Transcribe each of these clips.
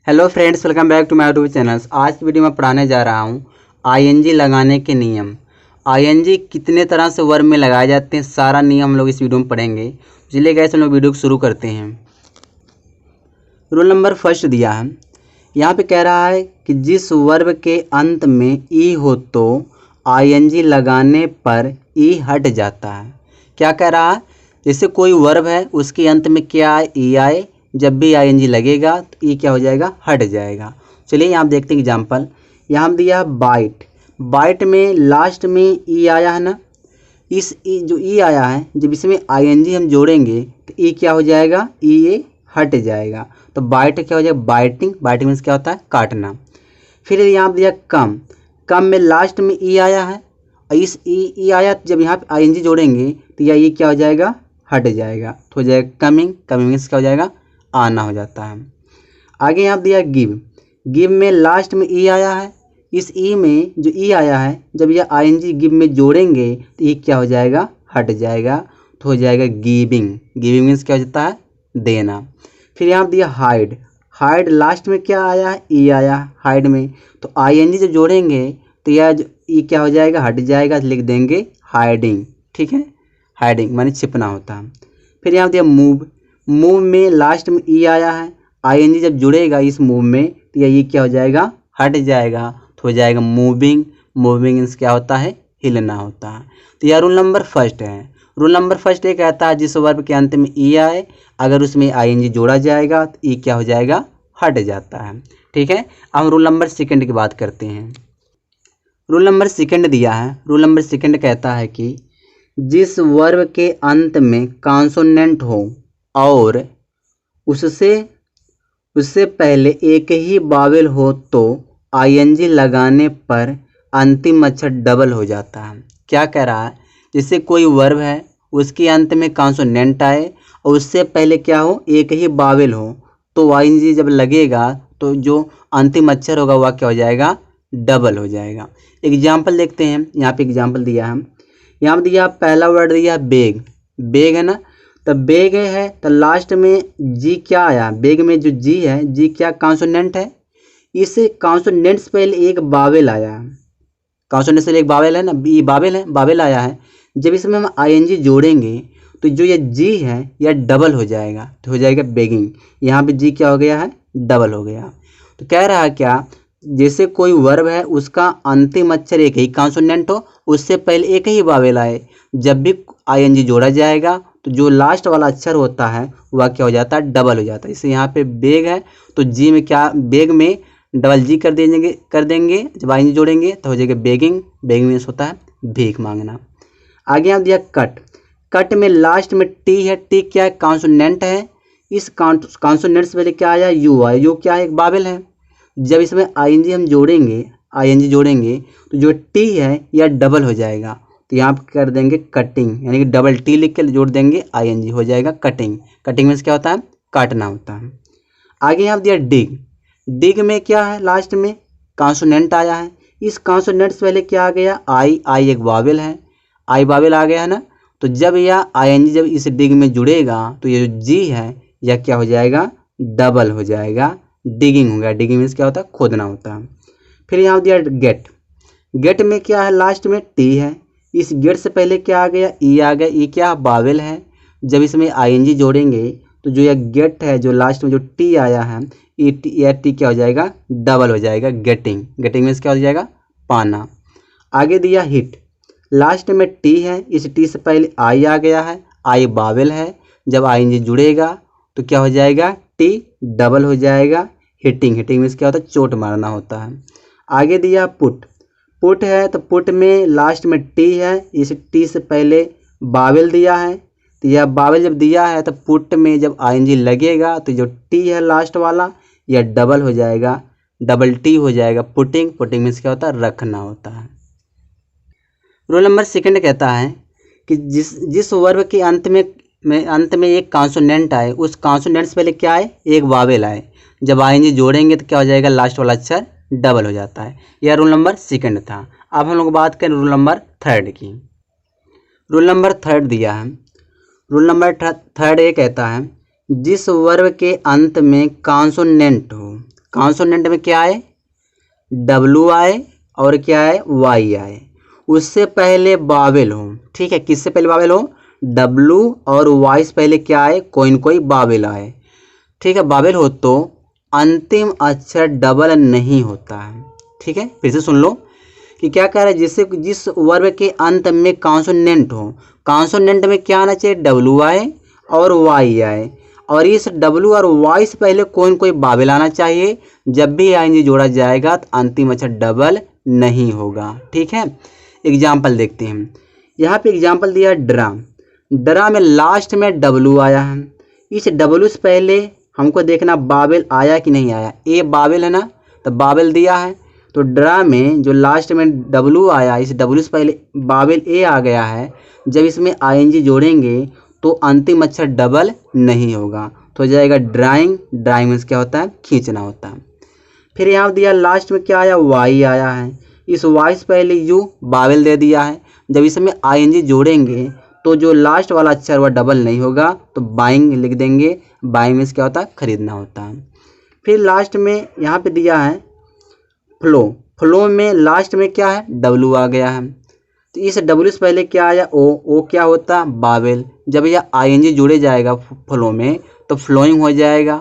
Hello friends, welcome back to my YouTube channels. आज की video में पढ़ाने जा रहा हूँ आईएनजी लगाने के नियम। आईएनजी कितने तरह से वर्ब में लगाए जाते हैं, सारा नियम हम लोग इस वीडियो में पढ़ेंगे। चलिए गाइस, हम लोग वीडियो को शुरू करते हैं। रूल नंबर फर्स्ट दिया है, यहाँ पे कह रहा है कि जिस वर्ब के अंत में ई हो तो आईएनजी लगाने पर ई हट जाता है। क्या कह रहा है, जैसे कोई वर्ब है उसके अंत में क्या आए, ई आए, जब भी आईएनजी लगेगा तो ई क्या हो जाएगा, हट जाएगा। चलिए यहाँ देखते हैं एग्जाम्पल। यहाँ दिया बाइट। बाइट में लास्ट में ई आया है ना, इस ई जो ई आया है जब इसमें आईएनजी हम जोड़ेंगे तो ई क्या हो जाएगा, ई ये हट जाएगा। तो बाइट क्या हो जाएगा, बाइटिंग। बाइटिंग मीन्स क्या होता है, काटना। फिर यहाँ दिया कम। कम में लास्ट में ई आया है, इस ई आया जब यहाँ पे आईएनजी जोड़ेंगे तो यह ई क्या हो जाएगा, हट जाएगा, तो हो जाएगा कमिंग। कमिंग मीन्स क्या हो जाएगा, आना हो जाता है। आगे यहाँ दिया गिव। गिव में लास्ट में ई आया है, इस ई में जो ई आया है जब यह आईएनजी गिव में जोड़ेंगे तो ये क्या हो जाएगा, हट जाएगा, तो हो जाएगा गिविंग। गिविंग मीन्स क्या हो जाता है, देना। फिर यहाँ दिया हाइड। हाइड लास्ट में क्या आया है, ई आया हाइड में, तो आईएनजी जब जोड़ेंगे तो यह ई क्या हो जाएगा, हट जाएगा, लिख देंगे हाइडिंग। ठीक है, हाइडिंग माने छिपना होता है। फिर यहाँ दिया मूव। मूव में लास्ट में ई आया है, आईएनजी जब जुड़ेगा इस मूव में तो यह ई क्या हो जाएगा, हट जाएगा, तो हो जाएगा मूविंग। मूविंग मीन्स क्या होता है, हिलना होता है। तो यह रूल नंबर फर्स्ट है। रूल नंबर फर्स्ट ये कहता है जिस वर्ब के अंत में ई आए अगर उसमें आईएनजी जोड़ा जाएगा तो ई क्या हो जाएगा, हट जाता है। ठीक है, अब हम रूल नंबर सेकंड की बात करते हैं। रूल नंबर सेकंड दिया है। रूल नंबर सेकंड कहता है कि जिस वर्ब के अंत में कॉन्सोनेंट हो और उससे पहले एक ही वावेल हो तो आईएनजी लगाने पर अंतिम अक्षर डबल हो जाता है। क्या कह रहा है, जैसे कोई वर्ब है उसके अंत में कॉन्सोनेंट आए और उससे पहले क्या हो, एक ही वावेल हो, तो आईएनजी जब लगेगा तो जो अंतिम अक्षर होगा वह क्या हो जाएगा, डबल हो जाएगा। एग्जाम्पल देखते हैं। यहाँ पे एग्जाम्पल दिया है, यहाँ दिया पहला वर्ड दिया बेग। बेग है ना, तो बेग है तो लास्ट में जी क्या आया, बेग में जो जी है, जी क्या कॉन्सोनेंट है, इस कॉन्सोनेंट से पहले एक बावेल आया है। कॉन्सोनेंट से एक बावेल है ना, ये बावेल है, बावेल आया है। जब इसमें हम आईएनजी जोड़ेंगे तो जो ये जी है यह डबल हो जाएगा, तो हो जाएगा बेगिंग। यहाँ पे जी क्या हो गया है, डबल हो गया। तो कह रहा है क्या, जैसे कोई वर्ब है उसका अंतिम अक्षर एक ही कॉन्सोनेंट हो, उससे पहले एक ही वावेल आए, जब भी आईएनजी जोड़ा जाएगा तो जो लास्ट वाला अक्षर होता है वह क्या हो जाता है, डबल हो जाता है। जैसे यहाँ पे बेग है तो जी में क्या, बेग में डबल जी कर देंगे जब आईएनजी जोड़ेंगे तो हो जाएगा बेगिंग। बेगिंग मीन्स होता है भीख मांगना। आगे यहाँ दिया कट। कट में लास्ट में टी है, टी क्या है, कॉन्सोनेंट है। इस कॉन्सोनेंट से पहले क्या आया, यू आया, यू क्या है, एक वावेल है। जब इसमें आईएनजी हम जोड़ेंगे तो जो टी है यह डबल हो जाएगा, तो यहाँ पर कर देंगे कटिंग, यानी कि डबल टी लिख के जोड़ देंगे आईएनजी, हो जाएगा कटिंग। कटिंग मीन्स क्या होता है, काटना होता है। आगे यहाँ दिया डिग। डिग में क्या है, लास्ट में कॉन्सोनेंट आया है, इस कॉन्सोनेंट से पहले क्या आ गया, आई। आई एक वावेल है, आई वावेल आ गया है ना, तो जब यह आईएनजी जब इस डिग में जुड़ेगा तो ये जो जी है यह क्या हो जाएगा, डबल हो जाएगा, डिगिंग हो गया। डिगिंग मीन्स क्या होता है, खोदना होता है। फिर यहाँ दिया गेट। गेट में क्या है, लास्ट में टी है, इस गेट से पहले क्या आ गया, ई आ गया। ई क्या बावेल है, जब इसमें आईएनजी जोड़ेंगे तो जो यह गेट है, जो लास्ट में जो टी आया है, यह टी क्या हो जाएगा, डबल हो जाएगा, गेटिंग। गेटिंग मीन्स क्या हो जाएगा, पाना। आगे दिया हिट। लास्ट में टी है, इस टी से पहले आई आ गया है, आई बावेल है, जब आईएनजी जुड़ेगा तो क्या हो जाएगा, टी डबल हो जाएगा, हिटिंग। हिटिंग मीन्स क्या होता है, चोट मारना होता है। आगे दिया पुट। पुट है तो पुट में लास्ट में टी है, इस टी से पहले बावेल दिया है, तो यह बावेल जब दिया है तो पुट में जब आईएनजी लगेगा तो जो टी है लास्ट वाला यह डबल हो जाएगा, डबल टी हो जाएगा, पुटिंग। पुटिंग मीन्स क्या होता है, रखना होता है। रूल नंबर सेकंड कहता है कि जिस वर्ब के अंत में एक कॉन्सोनेंट आए, उस कॉन्सोनेंट से पहले क्या आए, एक वावेल आए, जब आईएनजी जोड़ेंगे तो क्या हो जाएगा, लास्ट वाला अक्षर डबल हो जाता है। यह रूल नंबर सेकंड था। अब हम लोग बात करें रूल नंबर थर्ड की। रूल नंबर थर्ड दिया है। रूल नंबर थर्ड ये कहता है जिस वर्ब के अंत में कॉन्सोनेंट हो, कॉन्सोनेंट में क्या आए, डब्लू आए और क्या है, वाई आए। उससे पहले बावेल हो, ठीक है, किससे पहले बावेल हो, डब्लू और वाई से पहले क्या आए, कोई बावेल आए, ठीक है। बावेल हो तो अंतिम अक्षर डबल नहीं होता है, ठीक है। फिर से सुन लो कि क्या कह रहा है, जिस वर्ब के अंत में कॉन्सोनेंट हो, कॉन्सोनेंट में क्या आना चाहिए, डब्लू आए और वाई आए, और इस डब्लू और वाई से पहले कोई बावेल आना चाहिए। जब भी आईएनजी जोड़ा जाएगा तो अंतिम अक्षर डबल नहीं होगा, ठीक है। एग्जाम्पल देखते हैं, यहाँ पे एग्जाम्पल दिया ड्रा। ड्रा में लास्ट में डब्लू आया है, इस डब्लू से पहले हमको देखना बावेल आया कि नहीं आया। ए बावेल है ना, तो बावेल दिया है, तो ड्रा में जो लास्ट में डब्लू आया, इस डब्लू से पहले बावेल ए आ गया है। जब इसमें आईएनजी जोड़ेंगे तो अंतिम अक्षर डबल नहीं होगा, तो हो जाएगा ड्राइंग। ड्राइंग मीन्स क्या होता है, खींचना होता है। फिर यहाँ दिया लास्ट में क्या आया, वाई आया है, इस वाई से पहले यू बावेल दे दिया है। जब इसमें आईएनजी जोड़ेंगे तो जो लास्ट वाला अक्षर वह डबल नहीं होगा, तो बाइंग लिख देंगे। बाइंग मीन्स क्या होता है, खरीदना होता है। फिर लास्ट में यहाँ पे दिया है फ्लो। फ्लो में लास्ट में क्या है, डब्लू आ गया है, तो इस डब्लू से पहले क्या आया, ओ क्या होता है, बावेल। जब यह आईएनजी जुड़े जाएगा फ्लो में तो फ्लोइंग हो जाएगा,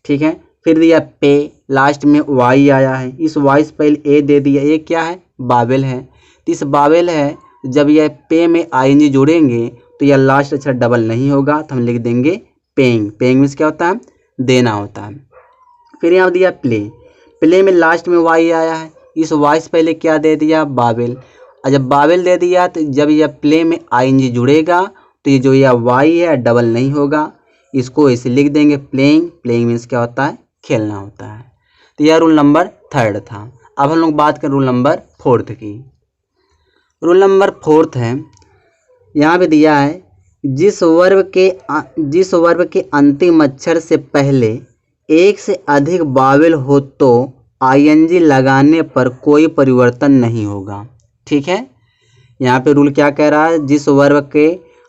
ठीक है। फिर दिया पे, लास्ट में वाई आया है, इस वाई से पहले ए दे दिया, ए क्या है, बावेल है, तो इस बावेल है। जब यह पे में आईएनजी जोड़ेंगे तो यह लास्ट अक्षर डबल नहीं होगा, तो हम लिख देंगे पेइंग। पेइंग मीन्स क्या होता है, देना होता है। फिर यहाँ दिया प्ले। प्ले में लास्ट में वाई आया है, इस वाई से पहले क्या दे दिया, बावेल, और जब बावेल दे दिया तो जब यह प्ले में आईएनजी जुड़ेगा तो ये जो यह वाई है डबल नहीं होगा, इसको ऐसे लिख देंगे प्लेइंग। प्लेइंग मीन्स क्या होता है, खेलना होता है। तो यह रूल नंबर 3 था। अब हम लोग बात करें रूल नंबर 4 की। रूल नंबर 4 है, यहाँ पे दिया है जिस वर्ब के अंतिम अक्षर से पहले एक से अधिक बावेल हो तो आईएनजी लगाने पर कोई परिवर्तन नहीं होगा, ठीक है। यहाँ पे रूल क्या कह रहा है, जिस वर्ब के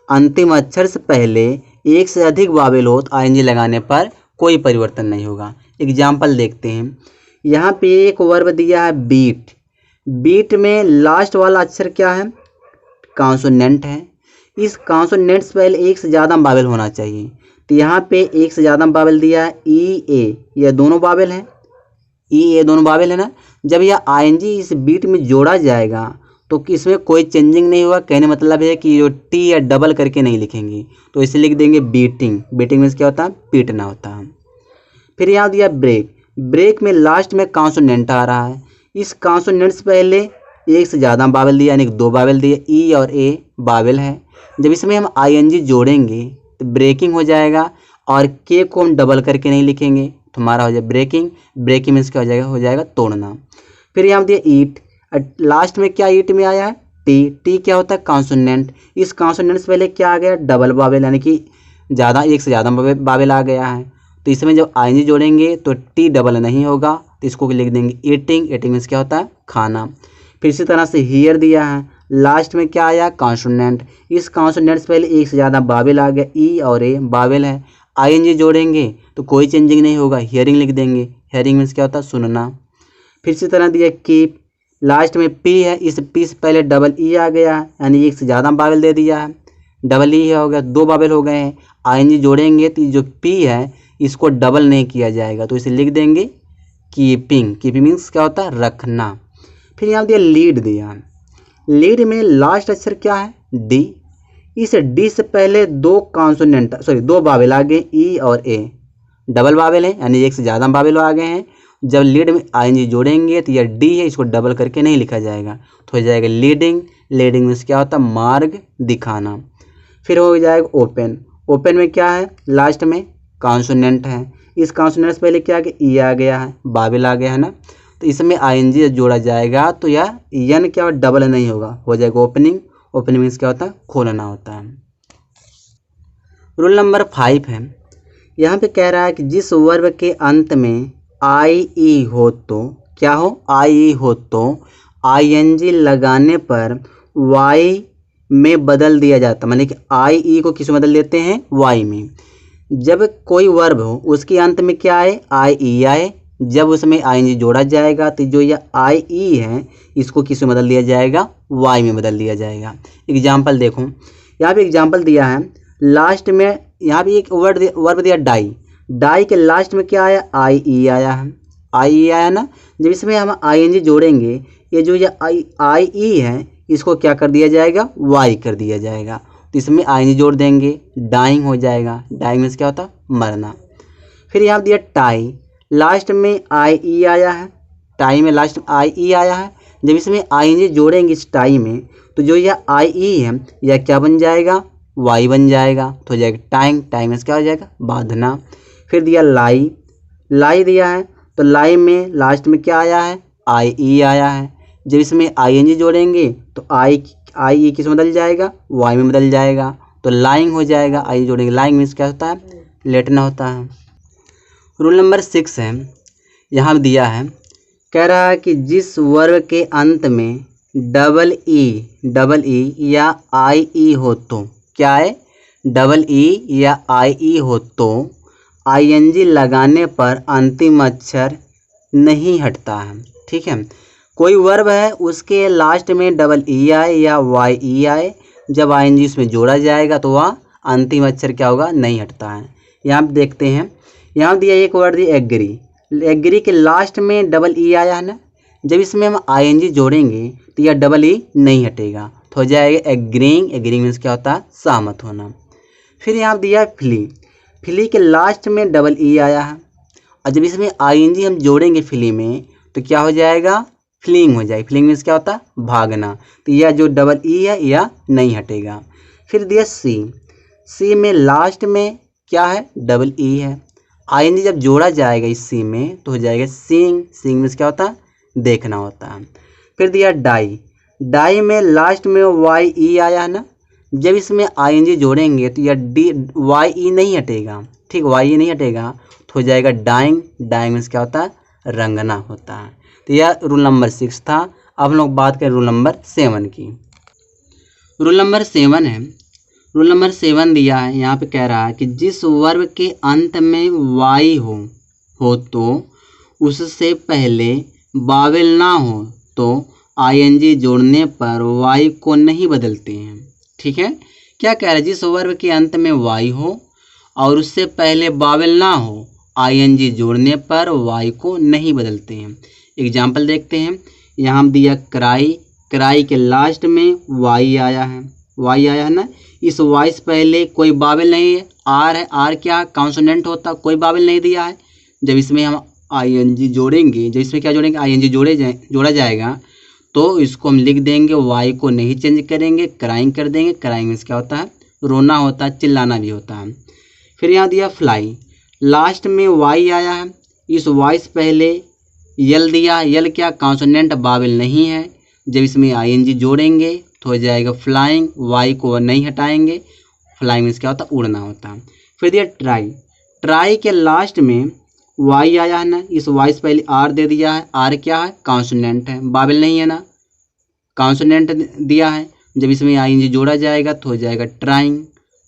अंतिम अक्षर से पहले एक से अधिक बावेल हो तो आईएनजी लगाने पर कोई परिवर्तन नहीं होगा। एग्जाम्पल देखते हैं, यहाँ पे एक वर्ब दिया है बीट। बीट में लास्ट वाला अक्षर क्या है, कॉन्सोनेंट है। इस कॉन्सोनेंट से पहले एक से ज़्यादा बावेल होना चाहिए, तो यहाँ पे एक से ज़्यादा बावेल दिया है, ई ए, यह दोनों बावेल हैं, ई ए दोनों बावेल है ना। जब यह आईएनजी इस बीट में जोड़ा जाएगा तो इसमें कोई चेंजिंग नहीं होगा। कहने मतलब है कि जो टी या डबल करके नहीं लिखेंगे, तो इसे लिख देंगे बीटिंग। बीटिंग मीन्स क्या होता है, पीटना होता है। फिर यहाँ दिया ब्रेक। ब्रेक में लास्ट में कॉन्सोनेंट आ रहा है, इस कॉन्सोनेंट से पहले एक से ज़्यादा बावेल दिया, यानी 2 बावेल दिए, ई और ए बावेल है। जब इसमें हम आईएनजी जोड़ेंगे तो ब्रेकिंग हो जाएगा, और के को हम डबल करके नहीं लिखेंगे तो हमारा हो जाएगा ब्रेकिंग। ब्रेकिंग मीन्स क्या हो जाएगा तोड़ना। फिर यहाँ दिया ईट। लास्ट में क्या ईट में आया है, टी। टी क्या होता है, कॉन्सोनेंट। इस कॉन्सोनेंट से पहले क्या आ गया, डबल बावेल, यानी कि एक से ज़्यादा बावेल आ गया है। तो इसमें जब आईएनजी जोड़ेंगे तो टी डबल नहीं होगा, तो इसको लिख देंगे ईटिंग। ईटिंग मीन्स क्या होता है, खाना। फिर इसी तरह से हियर दिया है, लास्ट में क्या आया, कॉन्सोनेंट। इस कॉन्सोनेंट से पहले एक से ज़्यादा बावेल आ गया, ई और ए बावेल है। आईएनजी जोड़ेंगे तो कोई चेंजिंग नहीं होगा, हियरिंग लिख देंगे। हियरिंग मीन्स क्या होता है, सुनना। फिर इसी तरह दिया कीप। लास्ट में पी है, इस पी से पहले डबल ई आ गया, यानी एक से ज़्यादा बावेल दे दिया है, डबल ई हो गया, 2 बावेल हो गए हैं। आईएनजी जोड़ेंगे तो जो पी है इसको डबल नहीं किया जाएगा, तो इसे लिख देंगे कीपिंग। कीपिंग मीन्स क्या होता है, रखना। फिर यहाँ दिया लीड दिया। लीड में लास्ट अक्षर क्या है, डी। इस डी से पहले 2 बावेल आ गए, ई और ए डबल बावेल है, यानी एक से ज़्यादा बावेल आ गए हैं। जब लीड में आईएनजी जोड़ेंगे तो यह डी है, इसको डबल करके नहीं लिखा जाएगा, तो हो जाएगा लीडिंग। लीडिंग मीन्स क्या होता है, मार्ग दिखाना। फिर हो जाएगा ओपन। ओपन में क्या है, लास्ट में कॉन्सोनेंट है, इस कॉन्सोनेंट से पहले क्या आ गया, ई आ गया है, बावेल आ गया है ना। तो इसमें आईएनजी जोड़ा जाएगा तो यह यन क्या डबल नहीं होगा, हो जाएगा ओपनिंग। ओपनिंग मीन्स क्या होता है, खोलना होता है। रूल नंबर 5 है, यहाँ पे कह रहा है कि जिस वर्ब के अंत में आई ई हो तो क्या हो, आई ई हो तो आईएनजी लगाने पर वाई में बदल दिया जाता है। माने कि आई ई को किस में बदल देते हैं, वाई में। जब कोई वर्ब हो उसके अंत में क्या आए, आई ई आए, जब उसमें आईएनजी जोड़ा जाएगा तो जो यह आई ई है इसको किस में बदल दिया जाएगा, वाई में बदल दिया जाएगा। एग्जाम्पल देखो, यहाँ पे एग्जाम्पल दिया है, लास्ट में यहाँ पे एक वर्ब दिया डाई, डाई के लास्ट में क्या आया, आई ई आया है, आई ई आया ना। जब इसमें हम आईएनजी जोड़ेंगे, ये जो ये आई ई है इसको क्या कर दिया जाएगा, वाई कर दिया जाएगा। तो इसमें आईएनजी जोड़ देंगे, डाइंग हो जाएगा, डाइंग में क्या होता, मरना। फिर यहाँ दिया टाई, लास्ट में आई ई आया है, टाई में लास्ट में आई ई आया है, जब इसमें आईएनजी जोड़ेंगे इस टाई में तो जो यह आई ई है यह क्या बन जाएगा, वाई बन जाएगा, तो हो जाएगा टाइंग, टाइम में क्या हो जाएगा, बांधना। फिर दिया लाई, लाई दिया है तो लाई में लास्ट में क्या आया है, आई ई आया है, जब इसमें आईएनजी जोड़ेंगे तो आई ई किस में बदल जाएगा, वाई में बदल जाएगा, तो लाइंग हो जाएगा, आई जोड़ेंगे, लाइंग मीन्स क्या होता है, लेटना होता है। रूल नंबर 6 है, यहाँ दिया है, कह रहा है कि जिस वर्ब के अंत में डबल ई या आई ई हो तो, क्या है, डबल ई या आई ई हो तो आईएनजी लगाने पर अंतिम अक्षर नहीं हटता है। ठीक है, कोई वर्ब है उसके लास्ट में डबल ई आए या वाई ई आए, जब आईएनजी उसमें जोड़ा जाएगा तो वह अंतिम अक्षर क्या होगा, नहीं हटता है। यहाँ पे देखते हैं, यहाँ दिया एक वर्ड दिया एग्री, एग्री के लास्ट में डबल ई आया है ना, जब इसमें हम आईएनजी जोड़ेंगे तो यह डबल ई नहीं हटेगा, तो हो जाएगा एग्रीइंग, एग्रीइंग मीन्स क्या होता है, सहमत होना। फिर यहाँ दिया फ्ली, फ्ली के लास्ट में डबल ई आया है और जब इसमें आईएनजी हम जोड़ेंगे फ्ली में तो क्या हो जाएगा, फ्लिंग हो जाएगी, फ्लिंग मीन्स क्या होता है, भागना, तो यह जो डबल ई है यह नहीं हटेगा। फिर दिया सी, सी में लास्ट में क्या है, डबल ई है, आईएनजी जब जोड़ा जाएगा इस सी में तो हो जाएगा सीइंग, सीइंग मीन्स क्या होता है, देखना होता है। फिर दिया डाई, डाई में लास्ट में वाई ई आया है ना, जब इसमें आईएनजी जोड़ेंगे तो यह डी वाई ई नहीं हटेगा, ठीक, वाई ई नहीं हटेगा, तो हो जाएगा डाइंग, डाइंग मीन्स क्या होता है, रंगना होता है। तो यह रूल नंबर 6 था। अब हम लोग बात करें रूल नंबर 7 की। रूल नंबर 7 है, रूल नंबर 7 दिया है, यहाँ पे कह रहा है कि जिस वर्ब के अंत में वाई हो तो उससे पहले बावेल ना हो तो आईएनजी जोड़ने पर वाई को नहीं बदलते हैं। ठीक है, क्या कह रहा है, जिस वर्ब के अंत में वाई हो और उससे पहले बावेल ना हो, आईएनजी जोड़ने पर वाई को नहीं बदलते हैं। एग्जाम्पल देखते हैं, यहाँ दिया क्राई, क्राई के लास्ट में वाई आया है, वाई आया है ना, इस वाई से पहले कोई बावेल नहीं है, आर है, आर क्या कॉन्सोनेंट होता, कोई बावेल नहीं दिया है, जब इसमें हम आईएनजी जोड़ेंगे, जब इसमें क्या जोड़ेंगे, आईएनजी जोड़ा जाएगा तो इसको हम लिख देंगे, वाई को नहीं चेंज करेंगे, क्राइंग कर देंगे, क्राइंग मीन्स क्या होता है, रोना होता है, चिल्लाना भी होता है। फिर यहाँ दिया फ्लाई, लास्ट में वाई आया है, इस वाई से पहले यल दिया, यल क्या कॉन्सोनेंट बावेल नहीं है, जब इसमें आईएनजी जोड़ेंगे तो हो जाएगा फ्लाइंग, वाई को नहीं हटाएंगे, फ्लाइंग मीन्स क्या होता है, उड़ना होता है। फिर दिया ट्राई, ट्राई के लास्ट में वाई आया है ना, इस वाई से पहले आर दे दिया है, आर क्या है कॉन्सोनेंट है, बावेल नहीं है ना, कॉन्सोनेंट दिया है, जब इसमें आईएनजी जोड़ा जाएगा तो हो जाएगा ट्राइंग,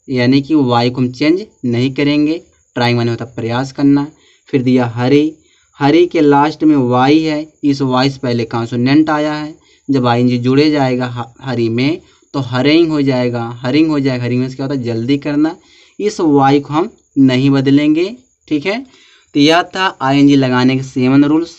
यानी कि वाई को हम चेंज नहीं करेंगे, ट्राइंग माने होता प्रयास करना। फिर दिया हरी, हरी के लास्ट में वाई है, इस वाई से पहले कॉन्सोनेंट आया है, जब आईएनजी जुड़े जाएगा हरी में तो हरिंग हो जाएगा, हरिंग हो जाएगा, हरिंग में क्या होता है, जल्दी करना, इस वाई को हम नहीं बदलेंगे। ठीक है, तो यह था आईएनजी लगाने के 7 रूल्स।